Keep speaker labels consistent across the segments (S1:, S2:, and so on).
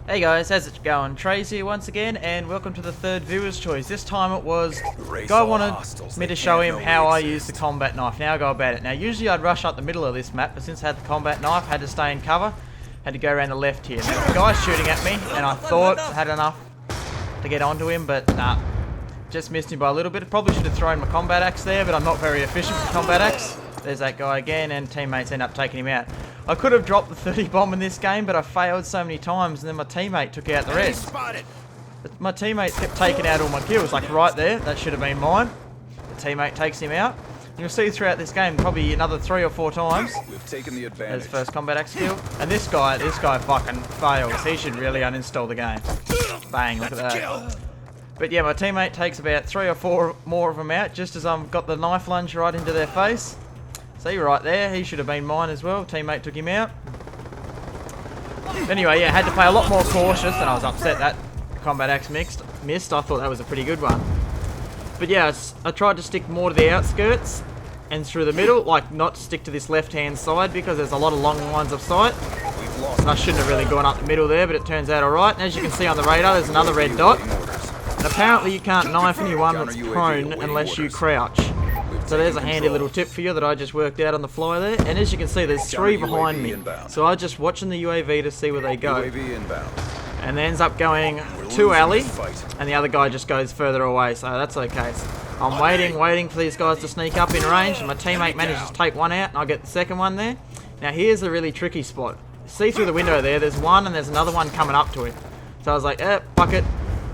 S1: Hey guys, how's it going? Trey's here once again, and welcome to the third viewer's choice. This time it was, guy wanted me to show him how I use the combat knife. Now I go about it. Now usually I'd rush up the middle of this map, but since I had the combat knife, I had to stay in cover, had to go around the left here. Now the guy's shooting at me, and I thought I had enough to get onto him, but nah, just missed him by a little bit. Probably should have thrown my combat axe there, but I'm not very efficient with the combat axe. There's that guy again, and teammates end up taking him out. I could have dropped the 30 bomb in this game, but I failed so many times, and then my teammate took out the rest. My teammates kept taking out all my kills, like right there. That should have been mine. The teammate takes him out. You'll see throughout this game, probably another 3 or 4 times.
S2: We've taken the advantage.
S1: There's first combat axe kill. And this guy fucking fails. He should really uninstall the game. Bang, look at that. But yeah, my teammate takes about 3 or 4 more of them out, just as I've got the knife lunge right into their face. See, right there, he should have been mine as well. Teammate took him out. Anyway, yeah, had to play a lot more cautious, and I was upset that combat axe missed. I thought that was a pretty good one. But yeah, I tried to stick more to the outskirts and through the middle, like not stick to this left-hand side because there's a lot of long lines of sight. And I shouldn't have really gone up the middle there, but it turns out alright. And as you can see on the radar, there's another red dot. And apparently you can't knife anyone that's prone unless you crouch. So there's a handy little tip for you that I just worked out on the fly there. And as you can see, there's 3 behind me. So I just watching the UAV to see where they go. And then ends up going to alley, and the other guy just goes further away, so that's okay. So I'm waiting for these guys to sneak up in range, and my teammate manages to take one out, and I get the second one there. Now here's a really tricky spot. See through the window there's one, and there's another one coming up to him. So I was like, fuck it.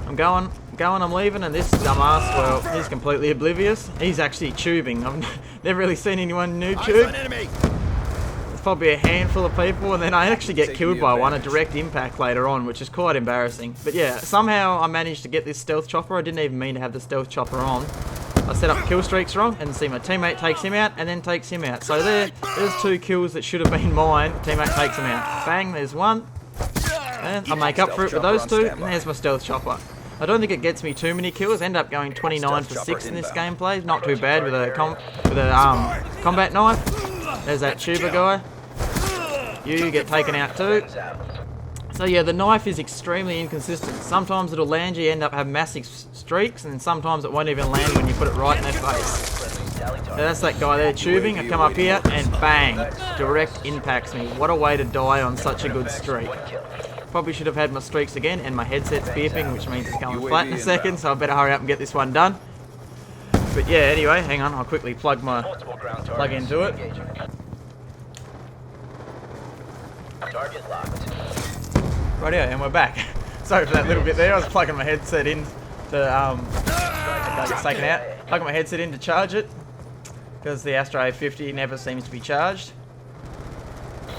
S1: I'm going, I'm leaving, and this dumbass, well, he's completely oblivious. He's actually tubing. I've never really seen anyone new tube. There's probably a handful of people, and then I actually get killed by one, a direct impact later on, which is quite embarrassing. But yeah, somehow I managed to get this stealth chopper. I didn't even mean to have the stealth chopper on. I set up kill streaks wrong, and see my teammate takes him out, and then takes him out. So there's 2 kills that should have been mine. Teammate takes him out. Bang, there's one. And I make up for it with those 2, and there's my stealth chopper. I don't think it gets me too many kills. End up going 29 for 6 in this gameplay. Not too bad with a combat knife. There's that tuber guy. You get taken out too. So yeah, the knife is extremely inconsistent. Sometimes it'll land you end up having massive streaks, and sometimes it won't even land when you put it right in their face. So that's that guy there tubing. I come up here and bang, direct impacts me. What a way to die on such a good streak. Probably should have had my streaks again, and my headset's beeping, which means it's going flat in a second, so I better hurry up and get this one done. But yeah, anyway, hang on, I'll quickly plug into it. Rightio, and we're back. Sorry for that little bit there. I was plugging my headset in to it's taken out. Plugging my headset in to charge it because the Astro A50 never seems to be charged.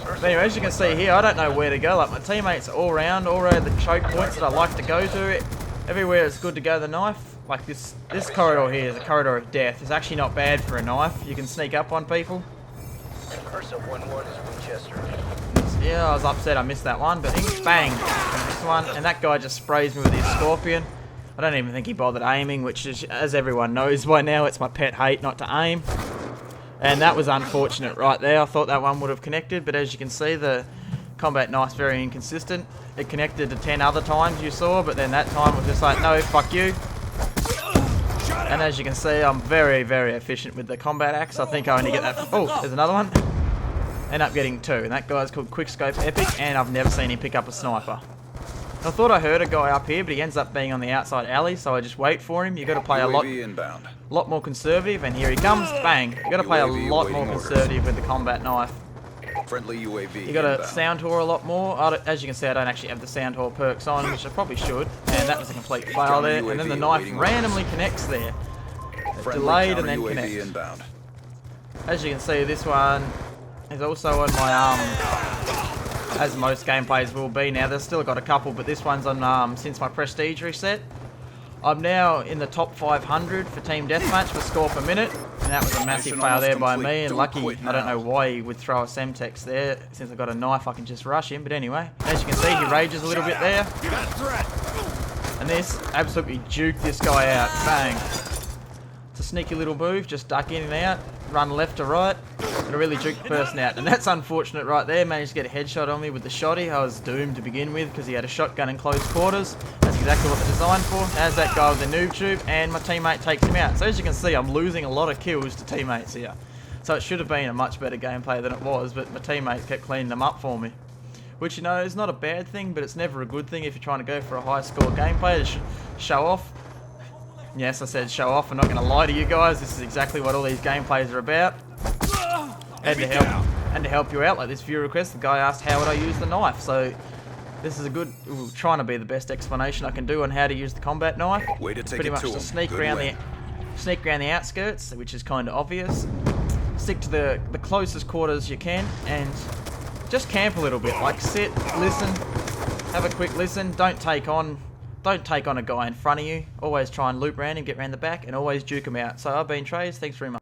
S1: But anyway, as you can see here, I don't know where to go. Like my teammates are all around the choke points that I like to go to. Everywhere it's good to go the knife. Like this corridor here is a corridor of death. It's actually not bad for a knife. You can sneak up on people. Yeah, I was upset I missed that one, but bang, this one, and that guy just sprays me with his scorpion. I don't even think he bothered aiming, which is, as everyone knows by now, it's my pet hate not to aim. And that was unfortunate right there. I thought that one would have connected, but as you can see, the combat knife's very inconsistent. It connected to 10 other times you saw, but then that time was just like, no, fuck you. And as you can see, I'm very, very efficient with the combat axe. I think I only get that. Oh, there's another one. End up getting 2, and that guy's called Quickscope Epic, and I've never seen him pick up a sniper. I thought I heard a guy up here, but he ends up being on the outside alley, so I just wait for him. You got to play a lot more conservative, and here he comes. Bang! You got to play a lot more conservative with the combat knife. You got to sound tour a lot more. As you can see, I don't actually have the sound tour perks on, which I probably should. And that was a complete fail there. And then the knife randomly connects there. It's delayed and then connects. As you can see, this one is also on my as most gameplays will be now. There's still got a couple, but this one's on since my prestige reset. I'm now in the top 500 for team deathmatch for score per minute, and that was a massive fail there by me. And lucky, I don't know why he would throw a Semtex there. Since I've got a knife, I can just rush him. But anyway, as you can see, he rages a little bit there. And this absolutely juked this guy out. Bang! It's a sneaky little move. Just duck in and out, run left to right. But I really juked the person out, and that's unfortunate right there. Managed to get a headshot on me with the shotty. I was doomed to begin with because he had a shotgun in close quarters. That's exactly what they're designed for. As that guy with the noob tube, and my teammate takes him out. So as you can see, I'm losing a lot of kills to teammates here. So it should have been a much better gameplay than it was, but my teammates kept cleaning them up for me. Which, you know, is not a bad thing, but it's never a good thing if you're trying to go for a high score gameplay to show off. Yes, I said show off. I'm not going to lie to you guys. This is exactly what all these gameplays are about. And to help you out, like this viewer request, the guy asked how would I use the knife. So this is a good, trying to be the best explanation I can do on how to use the combat knife.
S2: Way to take
S1: Pretty
S2: it
S1: much
S2: to
S1: to
S2: him.
S1: sneak
S2: Good
S1: around
S2: way.
S1: the outskirts, which is kind of obvious. Stick to the closest quarters you can, and just camp a little bit. Like sit, listen, have a quick listen. Don't take on a guy in front of you. Always try and loop around him, get around the back, and always juke him out. So I've been Trays. Thanks very much.